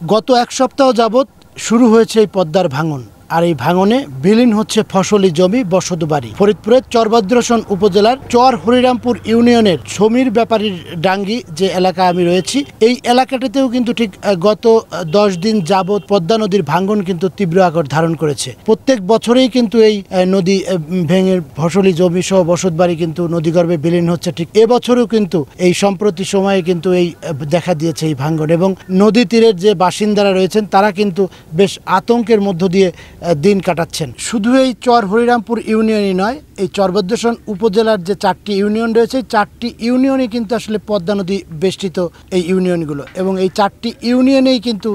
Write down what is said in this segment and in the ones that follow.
গত এক সপ্তাহ যাবৎ শুরু হয়েছে এই পদ্মার ভাঙন, আর এই ভাঙনে বিলীন হচ্ছে ফসলি জমি, বসতবাড়ি। ফরিদপুরের চরভদ্রসন উপজেলার চর হরিরামপুর ইউনিয়নের সমীর ব্যাপারীর ডাঙ্গি যে এলাকায় আমি রয়েছি, এই এলাকাটাতেও কিন্তু ঠিক গত 10 দিন যাবৎ পদ্মা নদীর ভাঙন কিন্তু তীব্র আকার ধারণ করেছে। প্রত্যেক বছরেই কিন্তু এই নদী ভেঙে ফসলি জমি সহ বসতবাড়ি কিন্তু নদীগর্ভে বিলীন হচ্ছে। ঠিক এবছরও কিন্তু এই সম্প্রতি সময়ে কিন্তু এই দেখা দিয়েছে এই ভাঙন, এবং নদী তীরের যে বাসিন্দারা রয়েছেন তারা কিন্তু বেশ আতঙ্কের মধ্য দিয়ে দিন কাটাচ্ছেন। শুধু এই চর হরিরামপুর ইউনিয়নই নয়, এই চরভদ্রসন উপজেলার যে 4টি ইউনিয়ন রয়েছে, 4টি ইউনিয়নই কিন্তু আসলে পদ্মা নদী বেষ্টিত এই ইউনিয়নগুলো, এবং এই 4টি ইউনিয়নেই কিন্তু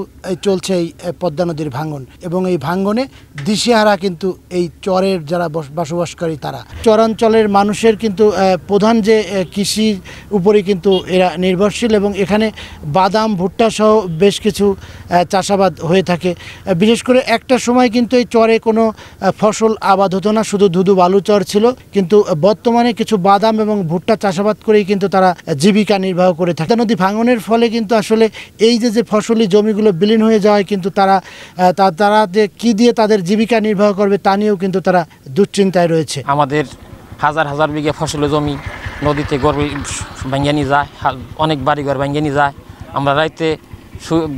চলছে এই পদ্মা নদীর ভাঙন, এবং এই ভাঙনে দিশেহারা কিন্তু এই চরের যারা বসবাসকারী তারা। চরাঞ্চলের মানুষের কিন্তু প্রধান যে কৃষির উপরে কিন্তু এরা নির্ভরশীল, এবং এখানে বাদাম, ভুট্টা সহ বেশ কিছু চাষাবাদ হয়ে থাকে। বিশেষ করে একটা সময় কিন্তু এই চরে কোনো ফসল আবাদ হতো না, শুধু ধুধু বালু চর ছিল, কিন্তু বর্তমানে কিছু বাদাম এবং ভুট্টা চাষাবাদ করেই কিন্তু তারা জীবিকা নির্বাহ করে থাকে। নদী ভাঙনের ফলে কিন্তু আসলে এই যে ফসলি জমিগুলো বিলীন হয়ে যাওয়ায় কিন্তু তারা যে কি দিয়ে তাদের জীবিকা নির্বাহ করবে তা নিয়েও কিন্তু তারা দুশ্চিন্তায় রয়েছে। আমাদের হাজার হাজার বিঘা ফসলি জমি নদীতে গর্বে ভেঙে নিয়ে যায়, অনেক বাড়িঘর ভেঙে নিয়ে যায়। আমরা রাইতে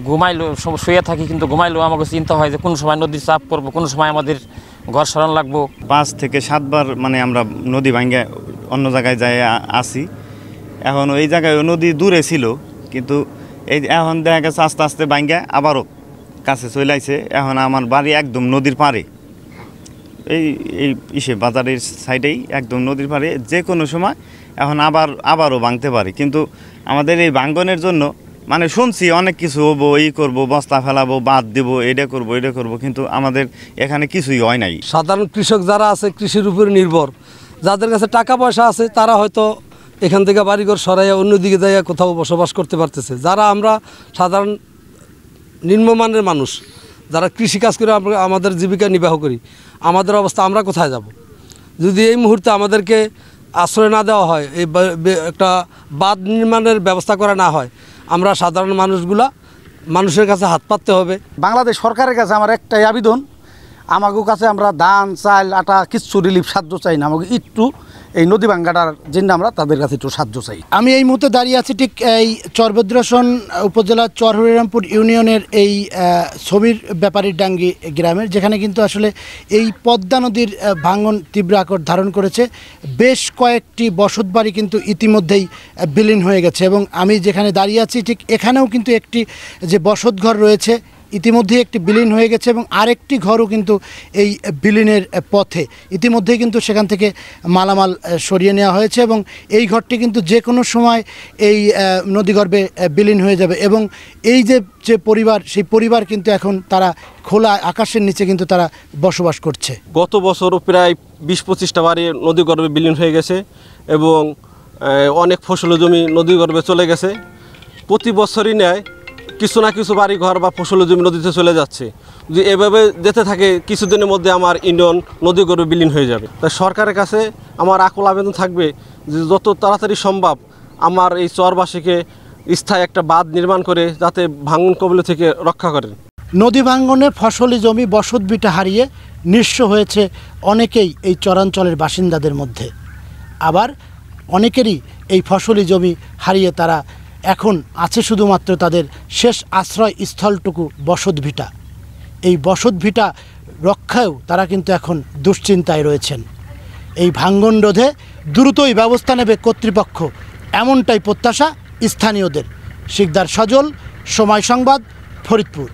ঘুমাইলেও শুয়ে থাকি, কিন্তু ঘুমাইলেও আমাকে চিন্তা হয় যে কোন সময় নদীর চাপ পড়বো, কোন সময় আমাদের ঘর সরান লাগবো। 5 থেকে 7 বার মানে আমরা নদী ভাঙ্গে অন্য জায়গায় যাই আসি। এখন ওই জায়গায় নদী দূরে ছিল, কিন্তু এই এখন দেখা গেছে আস্তে আস্তে ভাঙ্গে আবারও কাছে চলে আসছে। এখন আমার বাড়ি একদম নদীর পাড়ে, এই বাজারের সাইডেই একদম নদীর পাড়ে। যে কোনো সময় এখন আবারও ভাঙতে পারে। কিন্তু আমাদের এই ভাঙ্গনের জন্য মানে শুনছি অনেক কিছু হবো, এই করবো, বস্তা ফেলাবো, বাঁধ দেবো, এটা করবো, কিন্তু আমাদের এখানে কিছুই হয় নাই। সাধারণ কৃষক যারা আছে কৃষির উপর নির্ভর, যাদের কাছে টাকা পয়সা আছে তারা হয়তো এখান থেকে বাড়িঘর সরাইয়া অন্যদিকে যাইয়া কোথাও বসবাস করতে পারতেছে। যারা আমরা সাধারণ নিম্নমানের মানুষ, যারা কৃষিকাজ করে আমরা আমাদের জীবিকা নির্বাহ করি, আমাদের অবস্থা আমরা কোথায় যাব? যদি এই মুহূর্তে আমাদেরকে আশ্রয় না দেওয়া হয়, এই একটা বাঁধ নির্মাণের ব্যবস্থা করা না হয়, আমরা সাধারণ মানুষের কাছে হাত পাততে হবে। বাংলাদেশ সরকারের কাছে আমার একটাই আবেদন, আমাদের কাছে আমরা ধান, চাল, আটা কিচ্ছু রিলিফ সাহায্য চাই না, আমাকে একটু এই নদী ভাঙ্গাটার জন্য আমরা তাদের কাছে একটু সাহায্য চাই। আমি এই মুহূর্তে দাঁড়িয়ে আছি ঠিক এই চরভদ্রসন উপজেলার চর হরিরামপুর ইউনিয়নের এই সমীর ব্যাপারীর ডাঙ্গি গ্রামের, যেখানে কিন্তু আসলে এই পদ্মা নদীর ভাঙন তীব্র আকার ধারণ করেছে। বেশ কয়েকটি বসতবাড়ি কিন্তু ইতিমধ্যেই বিলীন হয়ে গেছে, এবং আমি যেখানে দাঁড়িয়ে আছি ঠিক এখানেও কিন্তু একটি যে বসতঘর রয়েছে ইতিমধ্যেই একটি বিলীন হয়ে গেছে, এবং আরেকটি ঘরও কিন্তু এই বিলীনের পথে। ইতিমধ্যেই কিন্তু সেখান থেকে মালামাল সরিয়ে নেওয়া হয়েছে, এবং এই ঘরটি কিন্তু যে কোনো সময় এই নদীগর্ভে বিলীন হয়ে যাবে। এবং এই যে পরিবার, সেই পরিবার কিন্তু এখন তারা খোলা আকাশের নিচে কিন্তু তারা বসবাস করছে। গত বছরও প্রায় 20-25টা বাড়ি নদীগর্ভে বিলীন হয়ে গেছে, এবং অনেক ফসলি জমি নদীগর্ভে চলে গেছে। প্রতি বছরই নেয় কিছু না কিছু বাড়ি ঘর বা ফসলি জমি নদীতে চলে যাচ্ছে। যদি এভাবে যেতে থাকে কিছুদিনের মধ্যে আমার ইউনিয়ন নদীগর্ভে বিলীন হয়ে যাবে। তাই সরকারের কাছে আমার আকুল আবেদন থাকবে যে যত তাড়াতাড়ি সম্ভব আমার এই চরবাসীকে স্থায়ী একটা বাঁধ নির্মাণ করে যাতে ভাঙন কবল থেকে রক্ষা করেন। নদী ভাঙনে ফসলি জমি, বসতভিটা হারিয়ে নিঃস্ব হয়েছে অনেকেই এই চরাঞ্চলের বাসিন্দাদের মধ্যে। আবার অনেকেরই এই ফসলি জমি হারিয়ে তারা এখন আছে শুধুমাত্র তাদের শেষ আশ্রয় স্থলটুকু বসতভিটা। এই বসতভিটা রক্ষায়ও তারা কিন্তু এখন দুশ্চিন্তায় রয়েছেন। এই ভাঙন রোধে দ্রুতই ব্যবস্থা নেবে কর্তৃপক্ষ, এমনটাই প্রত্যাশা স্থানীয়দের। শিকদার সজল, সময় সংবাদ, ফরিদপুর।